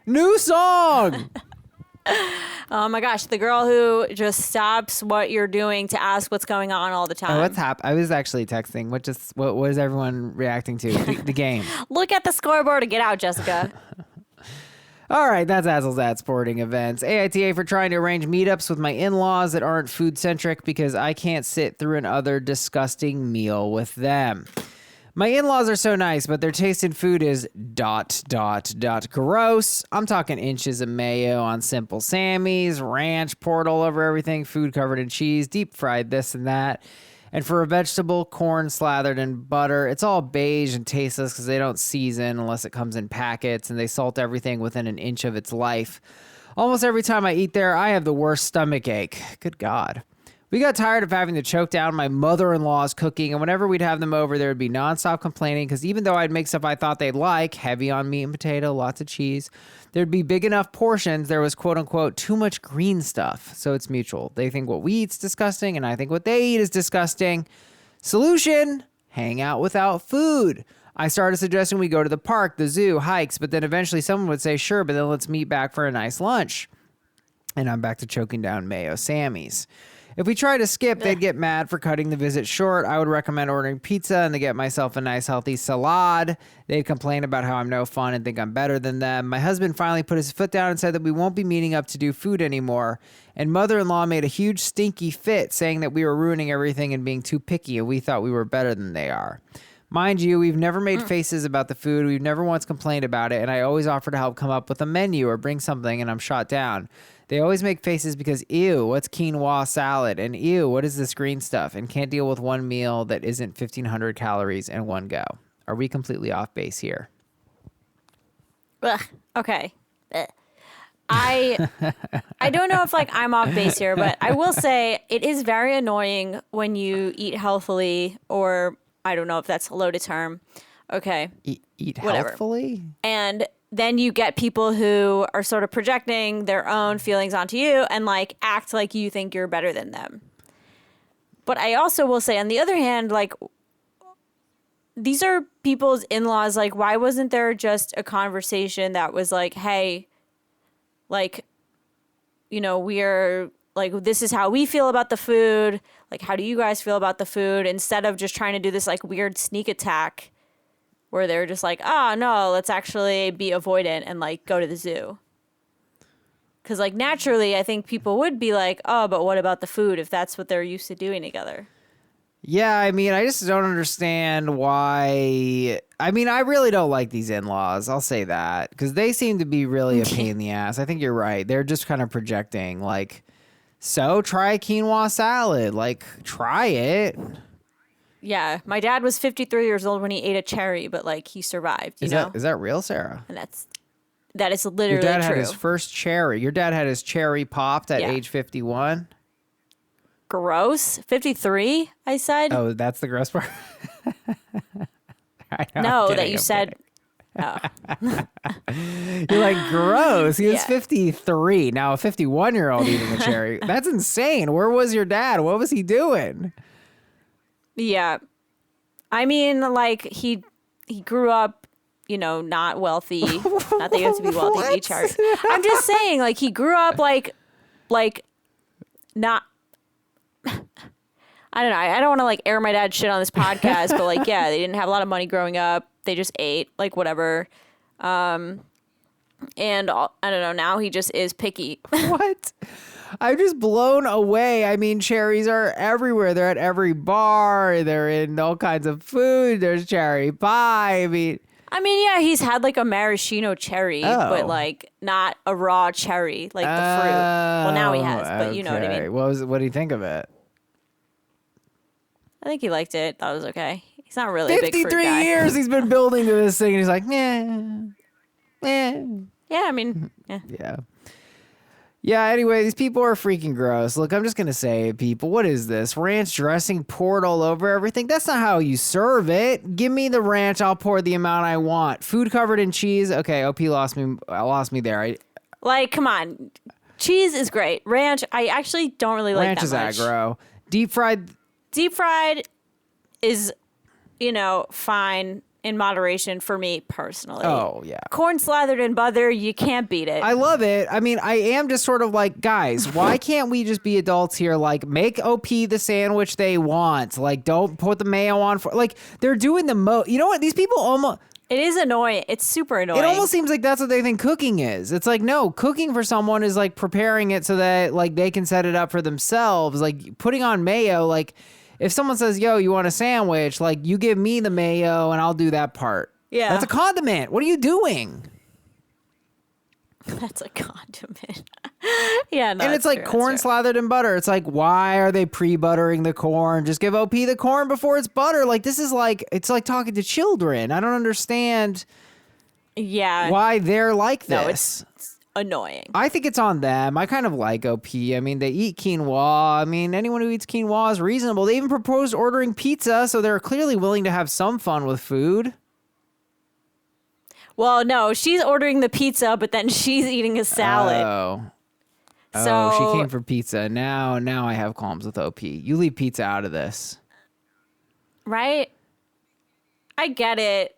New song. Oh my gosh, the girl who just stops what you're doing to ask what's going on all the time. Oh, what's happening? I was actually texting. What is everyone reacting to? The game. Look at the scoreboard and get out, Jessica. All right, that's Assholes at Sporting Events. AITA for trying to arrange meetups with my in-laws that aren't food-centric because I can't sit through another disgusting meal with them. My in-laws are so nice, but their taste in food is ... gross. I'm talking inches of mayo on Simple Sammy's, ranch poured all over everything, food covered in cheese, deep-fried this and that. And for a vegetable, corn slathered in butter. It's all beige and tasteless because they don't season unless it comes in packets, and they salt everything within an inch of its life. Almost every time I eat there, I have the worst stomach ache. Good God. We got tired of having to choke down my mother-in-law's cooking, and whenever we'd have them over, there would be nonstop complaining because even though I'd make stuff I thought they'd like, heavy on meat and potato, lots of cheese, there'd be big enough portions, there was quote-unquote too much green stuff, so it's mutual. They think what we eat's disgusting, and I think what they eat is disgusting. Solution, hang out without food. I started suggesting we go to the park, the zoo, hikes, but then eventually someone would say, sure, but then let's meet back for a nice lunch. And I'm back to choking down Mayo Sammy's. If we try to skip, they'd get mad for cutting the visit short. I would recommend ordering pizza and to get myself a nice healthy salad. They'd complain about how I'm no fun and think I'm better than them. My husband finally put his foot down and said that we won't be meeting up to do food anymore. And mother-in-law made a huge stinky fit saying that we were ruining everything and being too picky and we thought we were better than they are. Mind you, we've never made faces about the food. We've never once complained about it. And I always offer to help come up with a menu or bring something and I'm shot down. They always make faces because, ew, what's quinoa salad? And ew, what is this green stuff? And can't deal with one meal that isn't 1,500 calories in one go. Are we completely off base here? Ugh, okay. Ugh. I don't know if like I'm off base here, but I will say it is very annoying when you eat healthily, or I don't know if that's a loaded term. Okay. Eat Whatever. healthfully? And then you get people who are sort of projecting their own feelings onto you and like act like you think you're better than them. But I also will say, on the other hand, like, these are people's in-laws. Like, why wasn't there just a conversation that was like, hey, like, you know, we're like, this is how we feel about the food. Like, how do you guys feel about the food? Instead of just trying to do this like weird sneak attack where they're just like, oh, no, let's actually be avoidant and like go to the zoo. Because like naturally, I think people would be like, oh, but what about the food if that's what they're used to doing together? Yeah, I mean, I just don't understand why. I mean, I really don't like these in-laws. I'll say that because they seem to be really a pain in the ass. I think you're right. They're just kind of projecting like, so try quinoa salad. Like, try it. Yeah, my dad was 53 years old when he ate a cherry, but like he survived, you know? Is that real, Sarah? And that is literally Your dad true. had his first cherry. Your dad had his cherry popped at Yeah. age 51. Gross. 53, I said. Oh, that's the gross part. No, that you said. Oh. You're like, gross. He was Yeah. 53. Now a 51-year-old eating a cherry. That's insane. Where was your dad? What was he doing? Yeah. I mean, like, he grew up, you know, not wealthy. Not that you have to be wealthy to eat cherry. I'm just saying, like, he grew up, like not... I don't know. I don't want to, like, air my dad's shit on this podcast, but, like, yeah, they didn't have a lot of money growing up. They just ate, like, whatever. And I don't know. Now he just is picky. What? I'm just blown away. I mean, cherries are everywhere. They're at every bar. They're in all kinds of food. There's cherry pie. I mean, yeah, he's had like a maraschino cherry, but like not a raw cherry, like the fruit. Well, now he has, but you know what I mean. What do you think of it? I think he liked it. Thought it was okay. He's not really a big fruit 53 guy. years he's been building to this thing, and he's like, Yeah, I mean, yeah. Yeah. Yeah, anyway, these people are freaking gross. Look, I'm just going to say it, people. What is this? Ranch dressing poured all over everything? That's not how you serve it. Give me the ranch. I'll pour the amount I want. Food covered in cheese. Okay, OP lost me there. Like, come on. Cheese is great. Ranch, I actually don't really like ranch that much. Ranch is aggro. Deep fried is, you know, fine in moderation for me personally. Oh, yeah. Corn slathered in butter, you can't beat it. I love it. I mean, I am just sort of like, guys, why can't we just be adults here? Like, make OP the sandwich they want. Like, don't put the mayo on. Like, they're doing the most. You know what? These people almost... It is annoying. It's super annoying. It almost seems like that's what they think cooking is. It's like, no, cooking for someone is like preparing it so that like they can set it up for themselves. Like, putting on mayo, like... If someone says, yo, you want a sandwich, like, you give me the mayo and I'll do that part. Yeah. That's a condiment. What are you doing? That's a condiment. Yeah, no. And it's like corn slathered in butter. It's like, why are they pre-buttering the corn? Just give OP the corn before it's butter. Like, this is like, it's like talking to children. I don't understand why they're like this. No, it's annoying. I think it's on them. I kind of like OP. I mean, they eat quinoa. I mean, anyone who eats quinoa is reasonable. They even proposed ordering pizza, so they're clearly willing to have some fun with food. Well, no, she's ordering the pizza, but then she's eating a salad. So she came for pizza. Now I have qualms with OP. You leave pizza out of this. Right? I get it.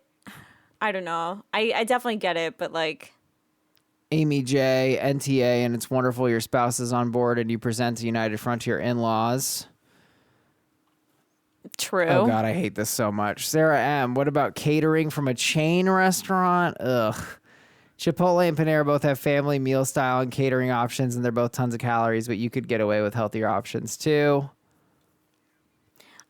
I don't know. I definitely get it, but like... Amy J, NTA, and it's wonderful your spouse is on board and you present to United Frontier in-laws. True. Oh, God, I hate this so much. Sarah M, what about catering from a chain restaurant? Ugh. Chipotle and Panera both have family meal style and catering options, and they're both tons of calories, but you could get away with healthier options, too.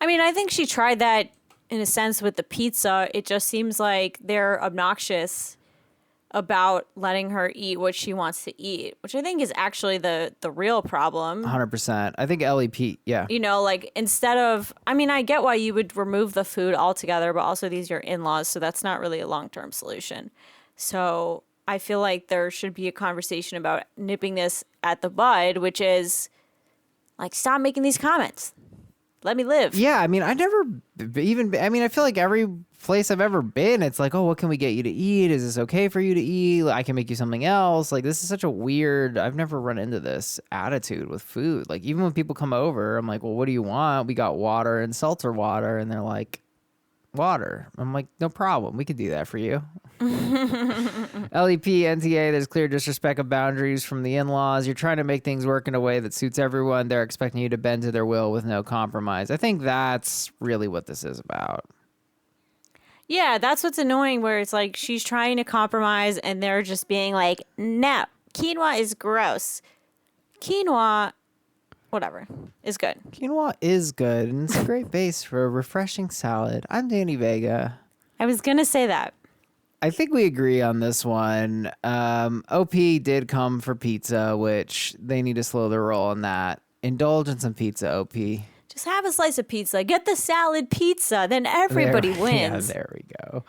I mean, I think she tried that in a sense with the pizza, it just seems like they're obnoxious about letting her eat what she wants to eat, which I think is actually the real problem. 100%. I think LEP, yeah. You know, like instead of, I mean, I get why you would remove the food altogether, but also these are your in-laws, so that's not really a long-term solution. So I feel like there should be a conversation about nipping this at the bud, which is like, stop making these comments. Let me live. Yeah, I mean, I never even, I mean, I feel like every place I've ever been, it's like, oh, what can we get you to eat? Is this okay for you to eat? I can make you something else. Like, this is such a weird, I've never run into this attitude with food. Like, even when people come over, I'm like, well, what do you want? We got water and seltzer water. And they're like, water. I'm like, no problem. We could do that for you. LEP, NTA, there's clear disrespect of boundaries from the in-laws. You're trying to make things work in a way that suits everyone. They're expecting you to bend to their will with no compromise. I think that's really what this is about. Yeah, that's what's annoying, where it's like she's trying to compromise and they're just being like, no, quinoa is gross. Quinoa, whatever, is good. Quinoa is good, and it's a great base for a refreshing salad. I'm Danny Vega. I was going to say that. I think we agree on this one. OP did come for pizza, which they need to slow their roll on that. Indulge in some pizza, OP. Just have a slice of pizza. Get the salad pizza. Then everybody wins. Yeah, there we go.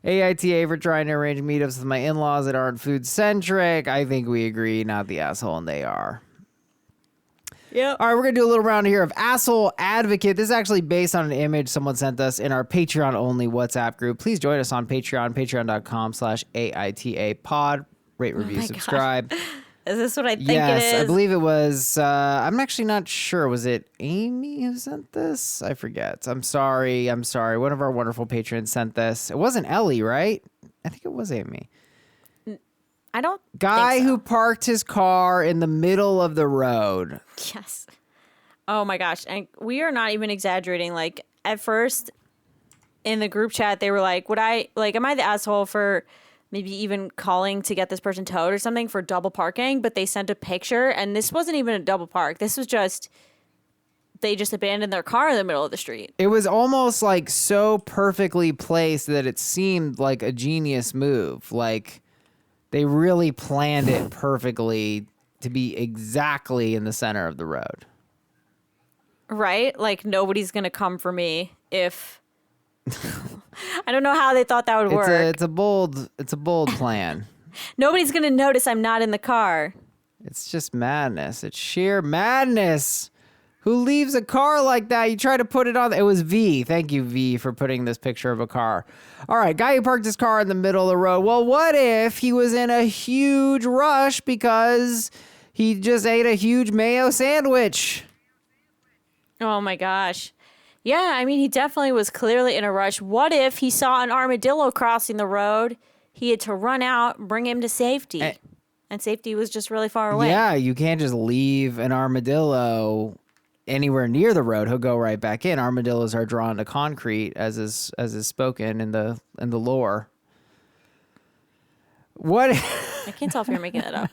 AITA for trying to arrange meetups with my in-laws that aren't food-centric. I think we agree, not the asshole, and they are. Yep. All right, we're going to do a little round here of Asshole Advocate. This is actually based on an image someone sent us in our Patreon-only WhatsApp group. Please join us on Patreon, patreon.com/AITA pod. Rate, review, subscribe. God. Is this what I think it is? Yes, I believe it was. I'm actually not sure. Was it Amy who sent this? I forget. I'm sorry. One of our wonderful patrons sent this. It wasn't Ellie, right? I think it was Amy. I don't Guy think so. who parked his car in the middle of the road. Yes. Oh my gosh. And we are not even exaggerating. Like at first in the group chat, they were like, am I the asshole for maybe even calling to get this person towed or something for double parking? But they sent a picture and this wasn't even a double park. This was just, they just abandoned their car in the middle of the street. It was almost like so perfectly placed that it seemed like a genius move. Like they really planned it perfectly to be exactly in the center of the road. Right? Like nobody's going to come for me if I don't know how they thought that would work. It's a bold plan. Nobody's going to notice I'm not in the car. It's just madness. It's sheer madness. Who leaves a car like that? You try to put it on. It was V. Thank you, V, for putting this picture of a car. All right, guy who parked his car in the middle of the road. Well, what if he was in a huge rush because he just ate a huge mayo sandwich? Oh my gosh. Yeah, I mean, he definitely was clearly in a rush. What if he saw an armadillo crossing the road? He had to run out, bring him to safety. And safety was just really far away. Yeah, you can't just leave an armadillo anywhere near the road. He'll go right back in. Armadillos are drawn to concrete, as is spoken in the lore. What? I can't tell if you're making that up.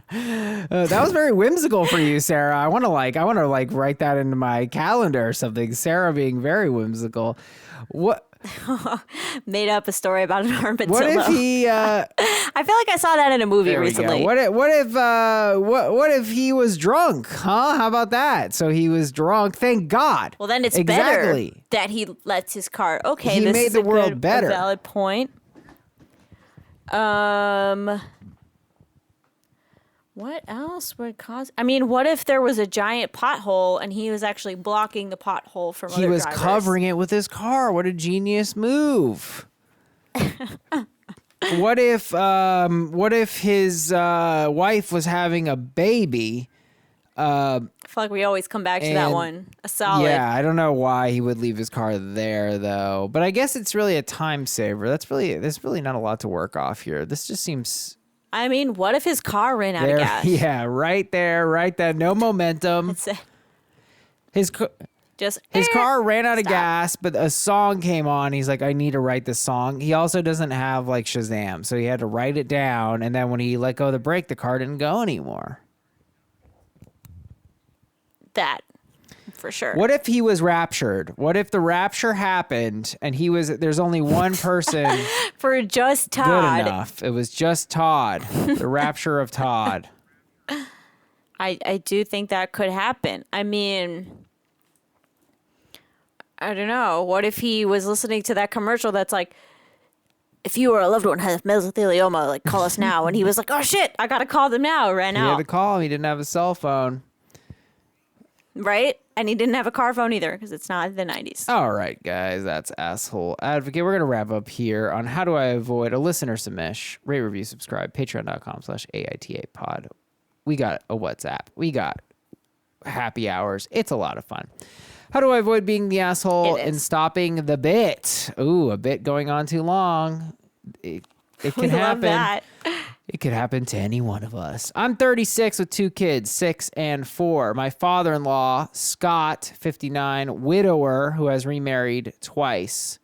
That was very whimsical for you, Sarah. I want to write that into my calendar or something. Sarah being very whimsical. What? Made up a story about an armadillo. What if he? I feel like I saw that in a movie recently. What if he was drunk? Huh? How about that? So he was drunk. Thank God. Well, then it's better that he lets his car. Okay, he made the world better. A valid point. What else would cause? I mean, what if there was a giant pothole and he was actually blocking the pothole from other drivers? He was covering it with his car. What a genius move. What if his wife was having a baby? I feel like we always come back to that one. A solid. Yeah, I don't know why he would leave his car there though. But I guess it's really a time saver. There's really not a lot to work off here. This just seems. I mean, what if his car ran out of gas? Yeah, right there. No momentum. His car ran out of gas, but a song came on. He's like, I need to write this song. He also doesn't have like Shazam, so he had to write it down. And then when he let go of the brake, the car didn't go anymore. for sure. What if he was raptured? What if the rapture happened and there's only one person For just good Todd. enough? It was just Todd. The rapture of Todd. I do think that could happen. I mean, I don't know. What if he was listening to that commercial that's like, if you or a loved one has mesothelioma, like, call us now. And he was like, oh, shit, I got to call them now, right He now. had to call him. He didn't have a cell phone. Right? And he didn't have a car phone either because it's not the 90s. All right, guys, that's Asshole Advocate. We're going to wrap up here on how do I avoid a listener submish. Rate, review, subscribe, patreon.com/AITA pod. We got a WhatsApp. We got happy hours. It's a lot of fun. How do I avoid being the asshole and stopping the bit? Ooh, a bit going on too long. It can happen. Love that. It could happen to any one of us. I'm 36 with 2 kids, 6 and 4. My father-in-law, Scott, 59, widower who has remarried twice.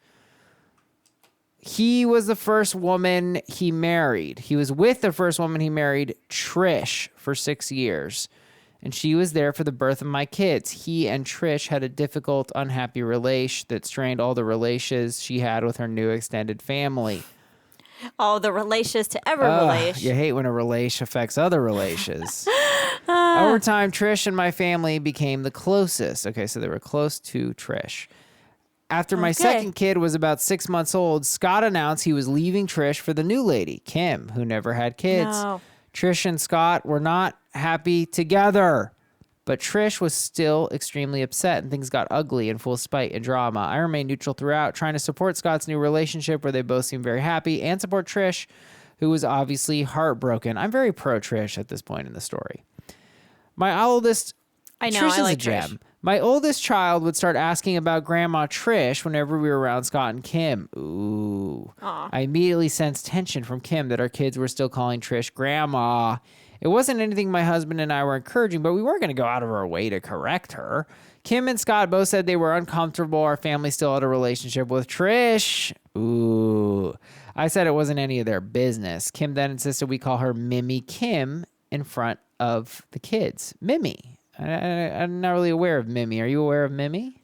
He was the first woman he married. He was with the first woman he married, Trish, for 6 years. And she was there for the birth of my kids. He and Trish had a difficult, unhappy relation that strained all the relations she had with her new extended family. Oh, the relations to ever relation. You hate when a relation affects other relations. Over time, Trish and my family became the closest. Okay, so they were close to Trish. After my second kid was about 6 months old, Scott announced he was leaving Trish for the new lady, Kim, who never had kids. No. Trish and Scott were not happy together. But Trish was still extremely upset and things got ugly and full of spite and drama. I remained neutral throughout, trying to support Scott's new relationship where they both seemed very happy and support Trish, who was obviously heartbroken. I'm very pro Trish at this point in the story. My oldest... I know, Trish I is like a gem. Trish. My oldest child would start asking about Grandma Trish whenever we were around Scott and Kim. Ooh. Aw. I immediately sensed tension from Kim that our kids were still calling Trish Grandma. It wasn't anything my husband and I were encouraging, but we weren't going to go out of our way to correct her. Kim and Scott both said they were uncomfortable. Our family still had a relationship with Trish. Ooh. I said it wasn't any of their business. Kim then insisted we call her Mimi Kim in front of the kids. Mimi. I'm not really aware of Mimi. Are you aware of Mimi?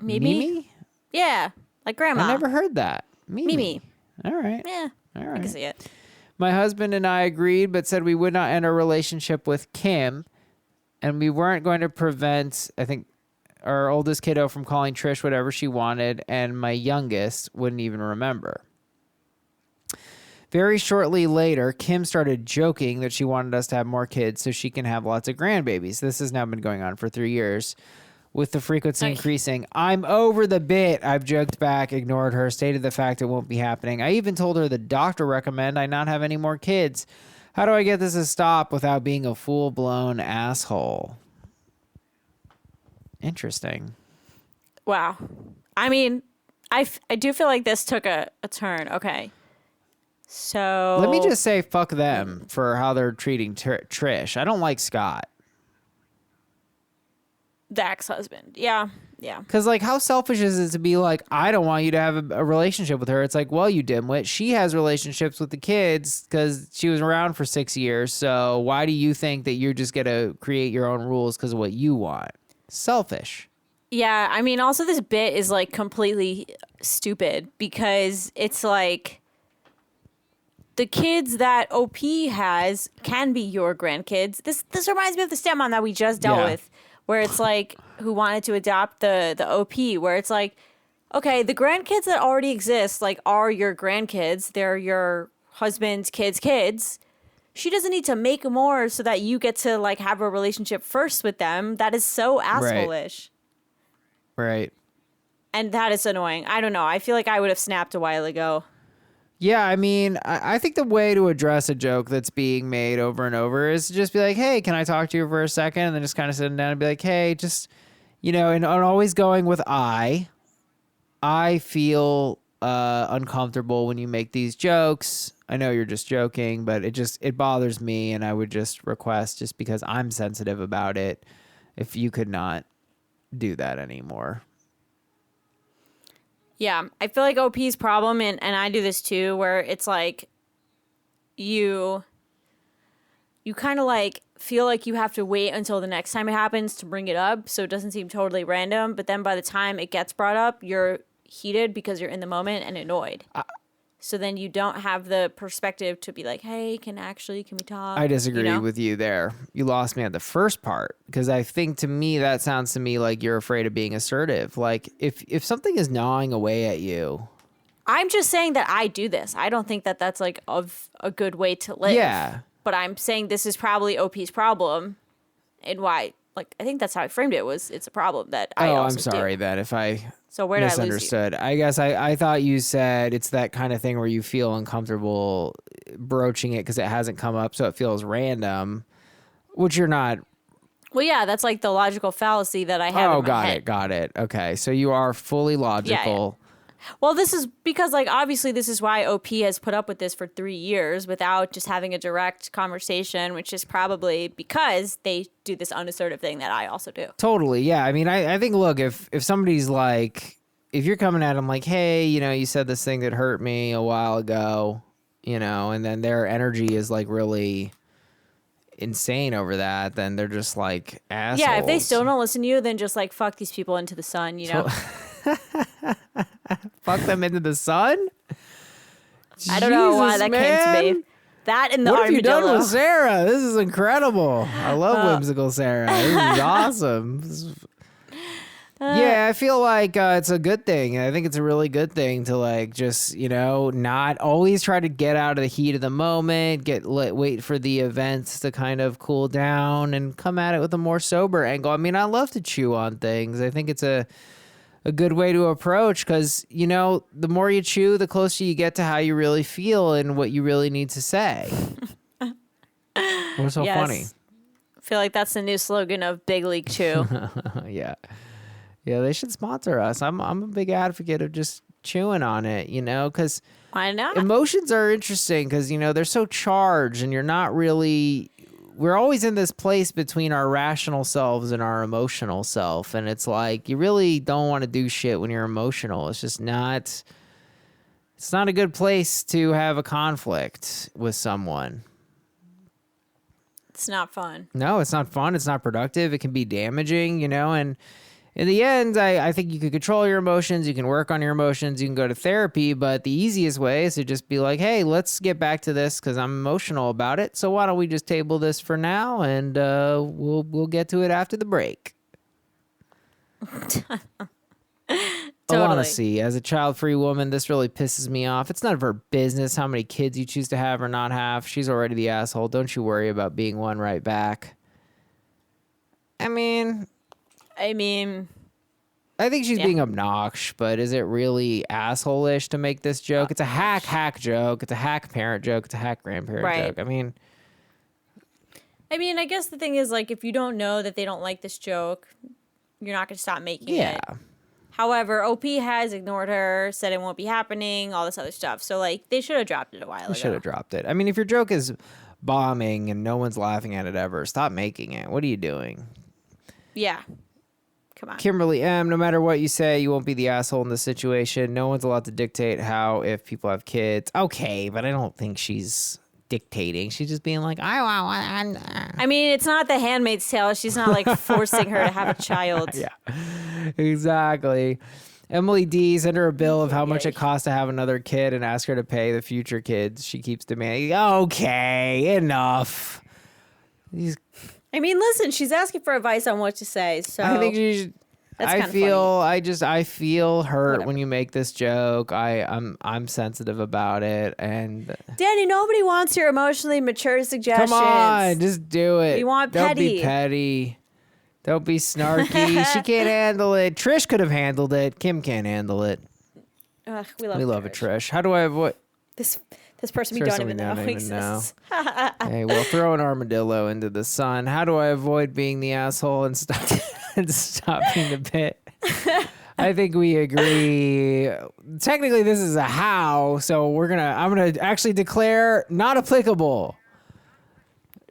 Mimi? Yeah, like grandma. I never heard that. Mimi. All right. Yeah, All I right. can see it. My husband and I agreed, but said we would not end our relationship with Kim, and we weren't going to prevent, I think, our oldest kiddo from calling Trish whatever she wanted, and my youngest wouldn't even remember. Very shortly later, Kim started joking that she wanted us to have more kids so she can have lots of grandbabies. This has now been going on for 3 years. With the frequency increasing, I'm over the bit. I've joked back, ignored her, stated the fact it won't be happening. I even told her the doctor recommend I not have any more kids. How do I get this to stop without being a full-blown asshole? Interesting. Wow. I mean, I do feel like this took a turn. Okay. So Let me just say fuck them for how they're treating Trish. I don't like Scott. the ex-husband. Yeah. Yeah. Because, like, how selfish is it to be like, I don't want you to have a relationship with her? It's like, well, you dimwit. She has relationships with the kids because she was around for 6 years. So why do you think that you're just going to create your own rules because of what you want? Selfish. Yeah. I mean, also this bit is like completely stupid because it's like the kids that OP has can be your grandkids. This reminds me of the stepmom that we just dealt with, where it's like who wanted to adopt the OP, where it's like, okay, the grandkids that already exist like are your grandkids. They're your husband's kids. She doesn't need to make more so that you get to like have a relationship first with them. That is so asshole-ish. Right. And that is annoying. I don't know. I feel like I would have snapped a while ago. Yeah, I mean, I think the way to address a joke that's being made over and over is to just be like, hey, can I talk to you for a second? And then just kind of sitting down and be like, hey, just, you know, and always going with I feel uncomfortable when you make these jokes. I know you're just joking, but it bothers me. And I would just request, just because I'm sensitive about it, if you could not do that anymore. Yeah, I feel like OP's problem, and I do this too, where it's like you kind of like feel like you have to wait until the next time it happens to bring it up, so it doesn't seem totally random. But then by the time it gets brought up, you're heated because you're in the moment and annoyed. So then you don't have the perspective to be like, hey, can we talk? I disagree with you there. You lost me at the first part, because I think to me that sounds to me like you're afraid of being assertive. Like if something is gnawing away at you. I'm just saying that I do this. I don't think that that's like a good way to live. Yeah. But I'm saying this is probably OP's problem, and why. Like, I think that's how I framed it, was it's a problem that I also I'm sorry do. that if I So where did I lose you? misunderstood. I guess I thought you said it's that kind of thing where you feel uncomfortable broaching it because it hasn't come up, so it feels random, which you're not. Well, yeah, that's like the logical fallacy that I have in my head. Got it. Okay, so you are fully logical. Yeah. Well, this is because, like, obviously this is why OP has put up with this for 3 years without just having a direct conversation, which is probably because they do this unassertive thing that I also do. Totally, yeah. I mean, I think, look, if somebody's like, if you're coming at them like, hey, you said this thing that hurt me a while ago, and then their energy is like really insane over that, then they're just like assholes. Yeah, if they still don't listen to you, then just like fuck these people into the sun, Fuck them into the sun? I don't know why that came to me. That and the What have you armadillo. done with Sarah? This is incredible. I love whimsical Sarah. This is awesome. Yeah, I feel like it's a good thing. I think it's a really good thing to like just, not always try to get out of the heat of the moment, wait for the events to kind of cool down and come at it with a more sober angle. I mean, I love to chew on things. I think it's a good way to approach because, the more you chew, the closer you get to how you really feel and what you really need to say. What's so funny? I feel like that's the new slogan of Big League Chew. Yeah. Yeah, they should sponsor us. I'm a big advocate of just chewing on it, because why not? Emotions are interesting because, they're so charged and you're not really... We're always in this place between our rational selves and our emotional self. And it's like, you really don't want to do shit when you're emotional. It's just not... It's not a good place to have a conflict with someone. It's not fun. No, it's not fun. It's not productive. It can be damaging, and... In the end, I think you can control your emotions. You can work on your emotions. You can go to therapy. But the easiest way is to just be like, hey, let's get back to this because I'm emotional about it. So why don't we just table this for now and we'll get to it after the break. Totally. Honestly, as a child-free woman, this really pisses me off. It's none of her business how many kids you choose to have or not have. She's already the asshole. Don't you worry about being one right back. I think she's being obnoxious, but is it really asshole-ish to make this joke? It's a hack joke. It's a hack parent joke. It's a hack grandparent joke. I guess the thing is, like, if you don't know that they don't like this joke, you're not going to stop making it. However, OP has ignored her, said it won't be happening, all this other stuff. So, like, they should have dropped it a while ago. They should have dropped it. If your joke is bombing and no one's laughing at it ever, stop making it. What are you doing? Yeah. Come on. Kimberly M., no matter what you say, you won't be the asshole in this situation. No one's allowed to dictate how if people have kids. Okay, but I don't think she's dictating. She's just being like, it's not The Handmaid's Tale. She's not, like, forcing her to have a child. Yeah, exactly. Emily D. sent her a bill of how much it costs to have another kid and ask her to pay the future kids. She keeps demanding, okay, enough. Listen, she's asking for advice on what to say, so I think she should, I feel hurt Whatever. when you make this joke. I'm sensitive about it, and Danny, nobody wants your emotionally mature suggestions. come on, just do it. We want Don't petty. be petty. Don't be snarky. She can't handle it. Trish could have handled it. Kim can't handle it. Ugh, We love a Trish. How do I avoid this person we don't even know exists? Hey, we'll throw an armadillo into the sun. How do I avoid being the asshole and stop being the pit? I think we agree. Technically, this is a how, so I'm gonna actually declare not applicable.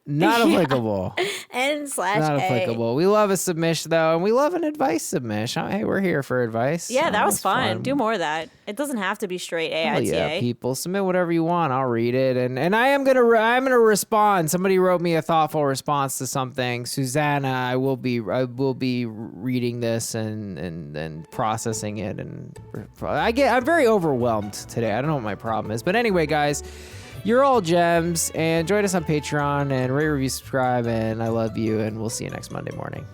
Not applicable. N/A. Not applicable. We love a submish though, and we love an advice submish. Hey, we're here for advice. Yeah, that was That's fun. Do more of that. It doesn't have to be straight AITA. Hell yeah, people submit whatever you want. I'll read it, and I'm gonna respond. Somebody wrote me a thoughtful response to something. Susanna, I will be reading this and processing it, and I'm very overwhelmed today. I don't know what my problem is, but anyway, guys. You're all gems, and join us on Patreon, and rate, review, subscribe, and I love you, and we'll see you next Monday morning.